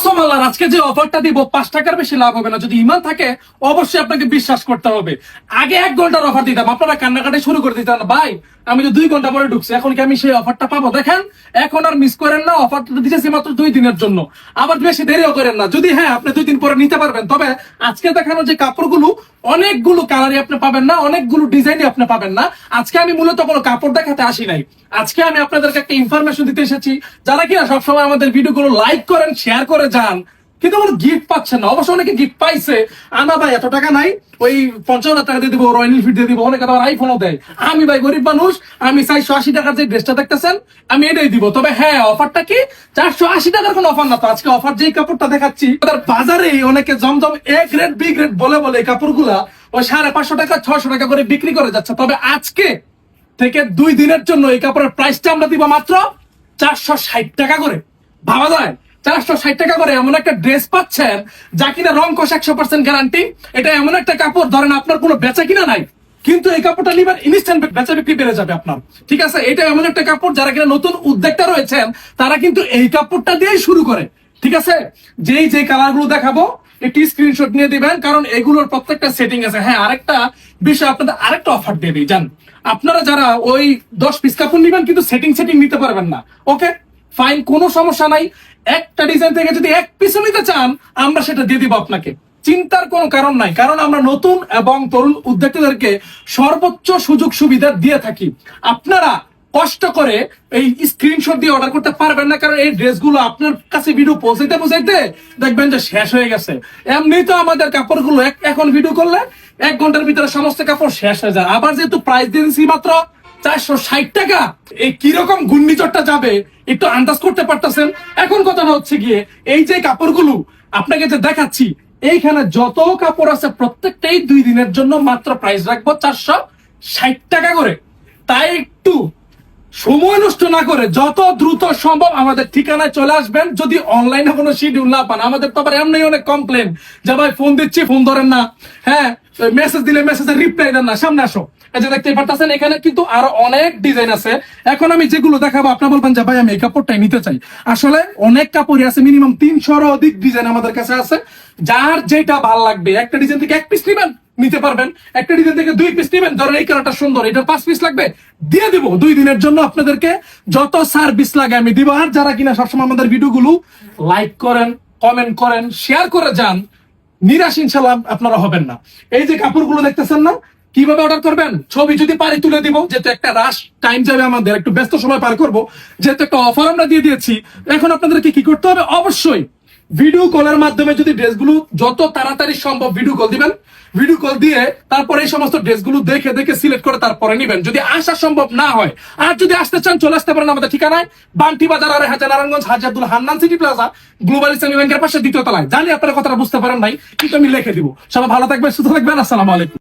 কসম আল্লাহর, আজকে যে অফারটা দিব 5 টাকার বেশি লাভ হবে না। যদি ইমান থাকে অবশ্যই আপনাকে বিশ্বাস করতে হবে। আগে 1 ঘন্টার অফার দিতাম, আপনারা কান্নাকাটি শুরু করে দিতেন, ভাই আমি তো 2 ঘন্টা পরে ঢুকছি, এখন কি আমি সেই অফারটা পাবো? দেখেন এখন আর মিস করেন না, অফারটা দিতেছি মাত্র 2 দিনের জন্য, আবার বেশি দেরিও করেন না। যদি হ্যাঁ আপনি 2 দিন পরে নিতে পারবেন, তবে আজকে দেখানো যে কাপড়গুলো অনেকগুলো কালারই আপনি পাবেন না, অনেকগুলো ডিজাইনই আপনি পাবেন না। আজকে আমি মূলত কোনো কাপড় দেখাতে আসি নাই, আজকে আমি আপনাদেরকে একটা ইনফরমেশন দিতে এসেছি। যারা কিনা সবসময় আমাদের ভিডিওগুলো লাইক করেন, শেয়ার করে যান, কিন্তু কোনো গিফট পাচ্ছেন না। অবশ্য অনেকে গিফট পাইছে, আনা ভাই এত টাকা নাই, ওই 50,000 টাকা দিয়ে দিব, রয়্যাল এনফিল্ড দিয়ে দিব, অনেকে আবার আইফোনও দেয়। আমি ভাই গরিব মানুষ, আমি 480 টাকার যে ড্রেসটা দেখতেছেন আমি এটাই দিব। তবে হ্যাঁ অফারটা কি 480 টাকার কোনো অফার না। তো আজকে অফার যেই কাপড়টা দেখাচ্ছি, বাজারে অনেকে জমজম এ গ্রেড বি গ্রেড বলে বলে এই কাপড়গুলা ওই 550 টাকা 600 টাকা করে বিক্রি করে যাচ্ছে। তবে আজকে থেকে 2 দিনের জন্য এই কাপড়ের প্রাইসটা আমরা দিব মাত্র 460 টাকা করে। ভাবা যায় 460 টাকা করে এমন একটা ড্রেস পাচ্ছেন যা কিনা রং কষ 100% গ্যারান্টি। এটা এমন একটা কাপড়, ধরেন আপনার কোনো বেচা কিনা নাই, কিন্তু এই কাপড়টা নিবেন ইনস্ট্যান্ট বেচা বিক্রি বেড়ে যাবে আপনার। ঠিক আছে, এটা এমন একটা কাপড় যারা কিনা নতুন উদ্যোক্তা রয়েছেন তারা কিন্তু এই কাপড়টা দিয়েই শুরু করে। ঠিক আছে, যে কালার গুলো দেখাবো একটি স্ক্রিনশট নিয়ে দিবেন, কারণ এগুলোর প্রত্যেকটা সেটিং আছে। হ্যাঁ আরেকটা বিষয় আপনাদের আরেকটা অফার দিয়ে দিই, জান আপনারা যারা ওই 10 পিস কাপড় নিবেন কিন্তু সেটিং নিতে পারবেন না, ওকে ফাইন, কোনো সমস্যা নাই। একটা ডিজাইন থেকে যদি 1 পিসও নিতে চান আমরা সেটা দিয়ে দিব আপনাকে, চিন্তার কোনো কারণ নাই। কারণ আমরা নতুন এবং তরুণ উদ্যোক্তাদেরকে সর্বোচ্চ সুযোগ সুবিধা দিয়ে থাকি। আপনারা কষ্ট করে এই স্ক্রিনশট দিয়ে অর্ডার করতে পারবেন না, কারণ এই ড্রেসগুলো আপনার কাছে ভিডিও পৌঁছাইতে দেখবেন যে শেষ হয়ে গেছে। এমনি তো আমাদের কাপড়গুলো এখন ভিডিও করলে 1 ঘন্টার ভিতরে সমস্ত কাপড় শেষ হয়ে যায়। আবার যেহেতু প্রাইস দিয়েছি মাত্র 460 টাকা, এই কিরকম ঘূর্ণিঝড়টা যাবে একটু আন্দাজ করতে পারতেছেন। এখন কথাটা হচ্ছে গিয়ে এই যে কাপড়গুলো আপনাকে যে দেখাচ্ছি, এইখানে যত কাপড় আছে প্রত্যেকটাই 2 দিনের জন্য মাত্র প্রাইস রাখবো 460 টাকা করে। তাই একটু সময় নষ্ট না করে যত দ্রুত সম্ভব আমাদের ঠিকানায় চলে আসবেন। যদি অনলাইনে কোনো শিডিউল না পান, আমাদের তো আবার এমনি অনেক কমপ্লেন যে ভাই ফোন দিচ্ছি ফোন ধরেন না, হ্যাঁ মেসেজ দিলে মেসেজের রিপ্লাই দেন না, সামনে আসো। এই যে দেখতে পারতেছেন এখানে কিন্তু আরো অনেক ডিজাইন আছে। এখন আমি যেগুলো দেখাবো আপনি বলবেন যে ভাই আমি এই কাপড়টাই নিতে চাই। আসলে অনেক কাপড়ই আছে, মিনিমাম 300-এর অধিক ডিজাইন আমাদের কাছে আছে। যার যেটা ভালো লাগবে, একটা ডিজাইন থেকে 1 পিস নিবেন নিতে পারবেন, একটা ডিজাইন থেকে 2 পিস নিবেন, ধরেন এই কালারটা সুন্দর, এটা 5 পিস লাগবে দিয়ে দিব। 2 দিনের জন্য আপনাদেরকে যত সার্ভিস লাগে আমি দিব। আর যারা কিনা সবসময় আমাদের ভিডিওগুলো লাইক করেন, কমেন্ট করেন, শেয়ার করে যান, নিরাশ ইনশাল্লাহ আপনারা হবেন না। এই যে কাপড়গুলো দেখতেছেন না, কিভাবে অর্ডার করবেন ছবি যদি পারি তুলে দিব, যেহেতু একটা রাশ টাইম যাবে, আমাদের একটু ব্যস্ত সময় পার করব, যেহেতু একটা অফার আমরা দিয়ে দিয়েছি। এখন আপনাদেরকে কি করতে হবে, অবশ্যই ভিডিও কলের মাধ্যমে যদি ড্রেসগুলো যত তাড়াতাড়ি সম্ভব ভিডিও কল দিবেন, ভিডিও কল দিয়ে তারপরে এই সমস্ত ড্রেসগুলো দেখে দেখে সিলেক্ট করে তারপরে নিবেন, যদি আসা সম্ভব না হয়। আর যদি আসতে চান চলে আসতে পারেন আমাদের ঠিকানায়, বান্টি বাজার আর হাজার Narayanganj Haji Abdul Hannan city plaza, Global Islami ব্যাংকের পাশে 2য় তলায়। জানি আপনারা কথাটা বুঝতে পারেন নাই, কিন্তু আমি লিখে দিব। সবাই ভালো থাকবেন, সুস্থ থাকবেন, আসসালামু আলাইকুম।